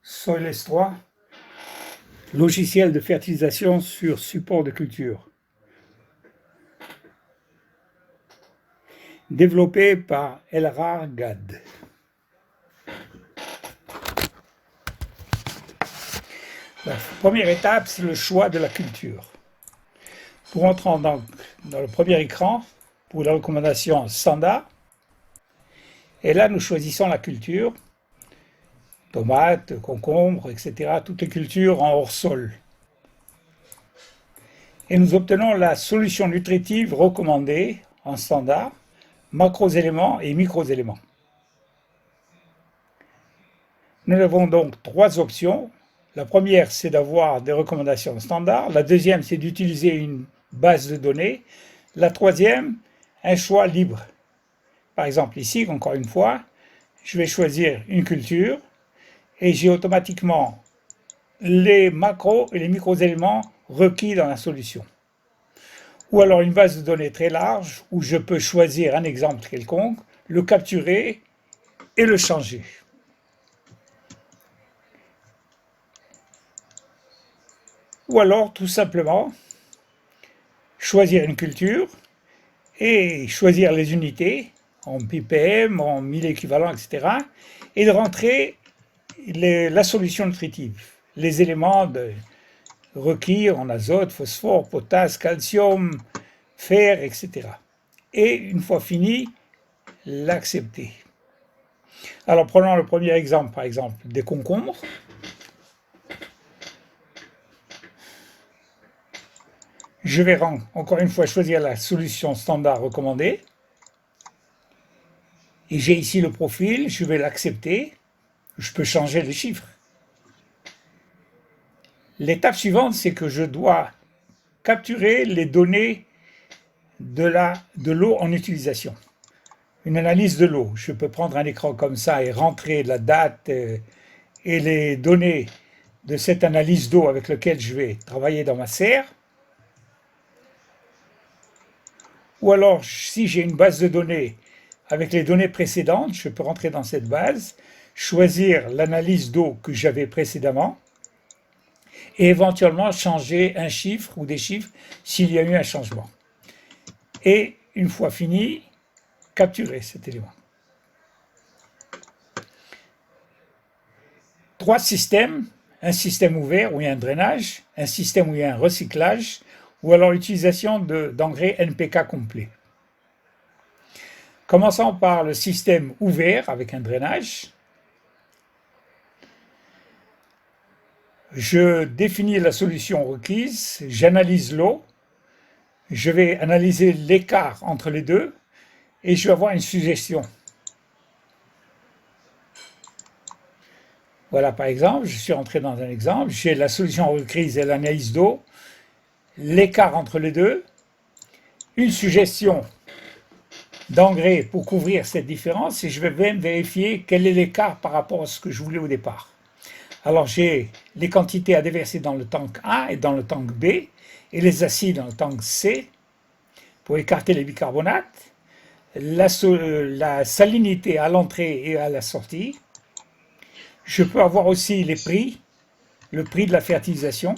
Soils 3, logiciel de fertilisation sur support de culture. Développé par Elrar Gad. La première étape, c'est le choix de la culture. Pour entrer dans le premier écran, pour la recommandation standard, et là nous choisissons la culture, tomates, concombres, etc., toutes les cultures en hors-sol. Et nous obtenons la solution nutritive recommandée en standard, macros-éléments et micros-éléments. Nous avons donc trois options. La première, c'est d'avoir des recommandations standards. La deuxième, c'est d'utiliser une base de données. La troisième, un choix libre. Par exemple, ici, encore une fois, je vais choisir une culture et j'ai automatiquement les macros et les micros-éléments requis dans la solution. Ou alors une base de données très large où je peux choisir un exemple quelconque, le capturer et le changer. Ou alors tout simplement choisir une culture et choisir les unités en ppm, en 1000 équivalents, etc. et de rentrer la solution nutritive, les éléments requis en azote, phosphore, potasse, calcium, fer, etc. Et une fois fini, l'accepter. Alors prenons le premier exemple, par exemple, des concombres. Je vais encore une fois choisir la solution standard recommandée. Et j'ai ici le profil, je vais l'accepter. Je peux changer les chiffres. L'étape suivante, c'est que je dois capturer les données de l'eau en utilisation. Une analyse de l'eau. Je peux prendre un écran comme ça et rentrer la date et les données de cette analyse d'eau avec laquelle je vais travailler dans ma serre. Ou alors, si j'ai une base de données avec les données précédentes, je peux rentrer dans cette base, choisir l'analyse d'eau que j'avais précédemment et éventuellement changer un chiffre ou des chiffres s'il y a eu un changement. Et une fois fini, capturer cet élément. Trois systèmes, un système ouvert où il y a un drainage, un système où il y a un recyclage, ou alors l'utilisation d'engrais NPK complet. Commençons par le système ouvert avec un drainage. Je définis la solution requise, j'analyse l'eau, je vais analyser l'écart entre les deux et je vais avoir une suggestion. Voilà, par exemple, je suis rentré dans un exemple, j'ai la solution requise et l'analyse d'eau, l'écart entre les deux, une suggestion d'engrais pour couvrir cette différence et je vais même vérifier quel est l'écart par rapport à ce que je voulais au départ. Alors j'ai les quantités à déverser dans le tank A et dans le tank B et les acides dans le tank C pour écarter les bicarbonates, la salinité à l'entrée et à la sortie. Je peux avoir aussi les prix, le prix de la fertilisation.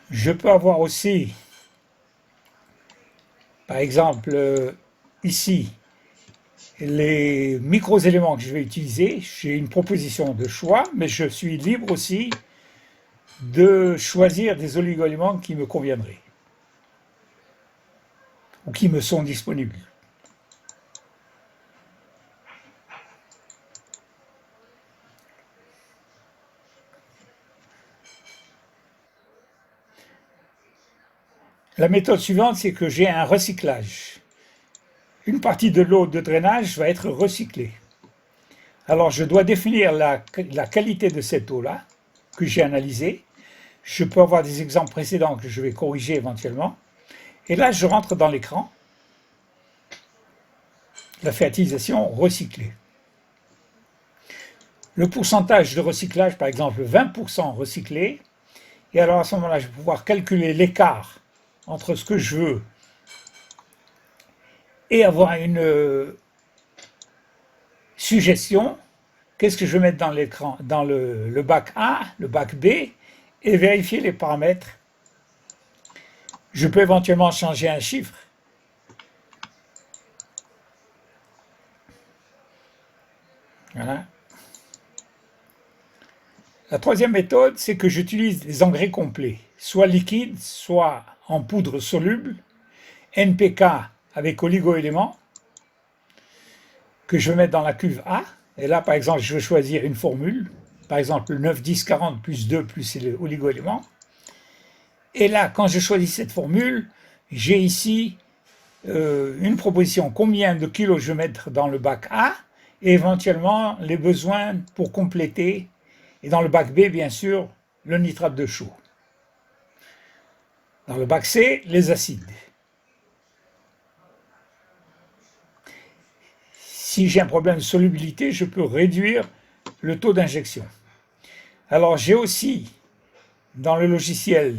Je peux avoir aussi, par exemple, ici, les micros-éléments que je vais utiliser. J'ai une proposition de choix, mais je suis libre aussi de choisir des oligo-éléments qui me conviendraient ou qui me sont disponibles. La méthode suivante, c'est que j'ai un recyclage. Une partie de l'eau de drainage va être recyclée. Alors je dois définir la qualité de cette eau-là, que j'ai analysée. Je peux avoir des exemples précédents que je vais corriger éventuellement. Et là, je rentre dans l'écran, la fertilisation recyclée. Le pourcentage de recyclage, par exemple 20% recyclé, et alors à ce moment-là, je vais pouvoir calculer l'écart entre ce que je veux et avoir suggestion, qu'est-ce que je vais mettre dans l'écran, dans le bac A, le bac B, et vérifier les paramètres. Je peux éventuellement changer un chiffre. Voilà. La troisième méthode, c'est que j'utilise des engrais complets, soit liquides, soit en poudre soluble, NPK avec oligo-éléments, que je vais mettre dans la cuve A. Et là, par exemple, je vais choisir une formule, par exemple 9, 10, 40 plus 2 plus l'oligo-élément. Et là, quand je choisis cette formule, j'ai ici une proposition, combien de kilos je vais mettre dans le bac A, et éventuellement les besoins pour compléter. Et dans le bac B, bien sûr, le nitrate de chaux. Dans le bac C, les acides. Si j'ai un problème de solubilité, je peux réduire le taux d'injection. Alors j'ai aussi, dans le logiciel,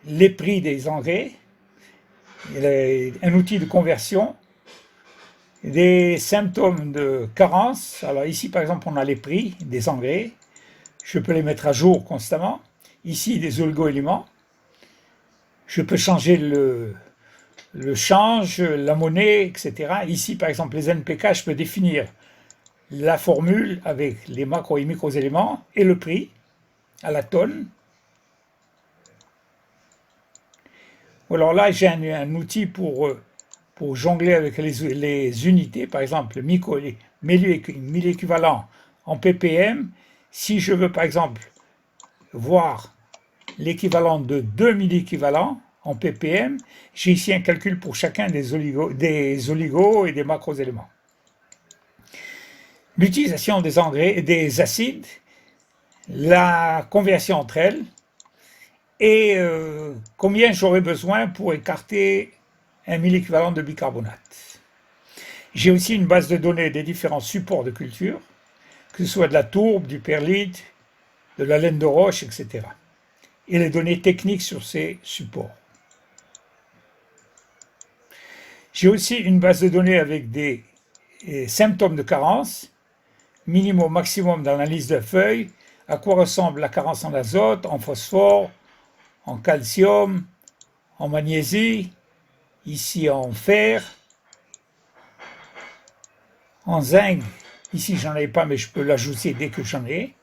les prix des engrais, un outil de conversion, des symptômes de carence. Alors ici, par exemple, on a les prix des engrais. Je peux les mettre à jour constamment. Ici, des oligo-éléments. Je peux changer le change, la monnaie, etc. Ici, par exemple, les NPK, je peux définir la formule avec les macro et micro-éléments et le prix à la tonne. Alors là, j'ai un outil pour jongler avec les unités. Par exemple, le milieu équivalent en ppm. Si je veux, par exemple, voir l'équivalent de 2 milli-équivalents en ppm, j'ai ici un calcul pour chacun des oligos et des macro-éléments. L'utilisation des engrais et des acides, la conversion entre elles, et combien j'aurais besoin pour écarter un milli-équivalent de bicarbonate. J'ai aussi une base de données des différents supports de culture, que ce soit de la tourbe, du perlite, de la laine de roche, etc. Et les données techniques sur ces supports. J'ai aussi une base de données avec des symptômes de carence, minimum, maximum dans la liste de feuilles, à quoi ressemble la carence en azote, en phosphore, en calcium, en magnésie, ici en fer, en zinc. Ici, j'en ai pas, mais je peux l'ajouter dès que j'en ai.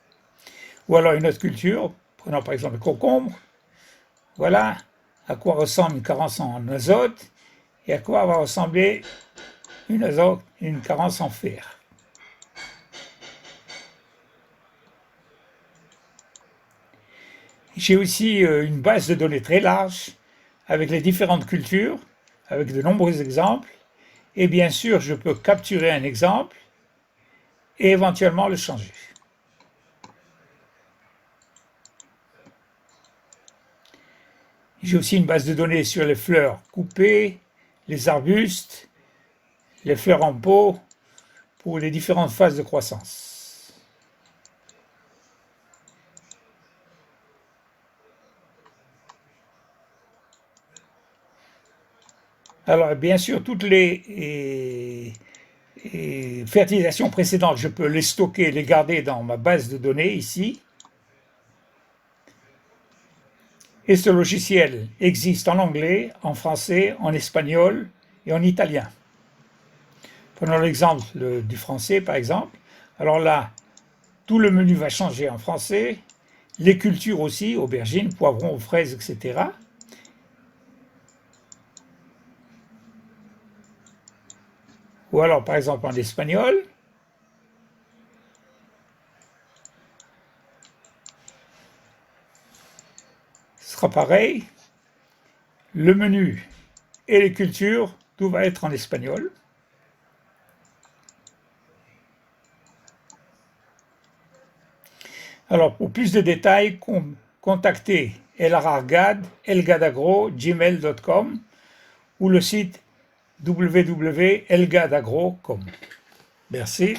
Ou alors une autre culture, prenons par exemple le concombre. Voilà à quoi ressemble une carence en azote et à quoi va ressembler une carence en fer. J'ai aussi une base de données très large avec les différentes cultures, avec de nombreux exemples. Et bien sûr, je peux capturer un exemple et éventuellement le changer. J'ai aussi une base de données sur les fleurs coupées, les arbustes, les fleurs en pot, pour les différentes phases de croissance. Alors, bien sûr, toutes les fertilisations précédentes, je peux les stocker, les garder dans ma base de données ici. Et ce logiciel existe en anglais, en français, en espagnol et en italien. Prenons l'exemple du français, par exemple. Alors là, tout le menu va changer en français, les cultures aussi, aubergines, poivrons, fraises, etc. Ou alors, par exemple, en espagnol. Ce sera pareil. Le menu et les cultures, tout va être en espagnol. Alors, pour plus de détails, contactez elgadagro@gmail.com ou le site www.elgadagro.com. Merci.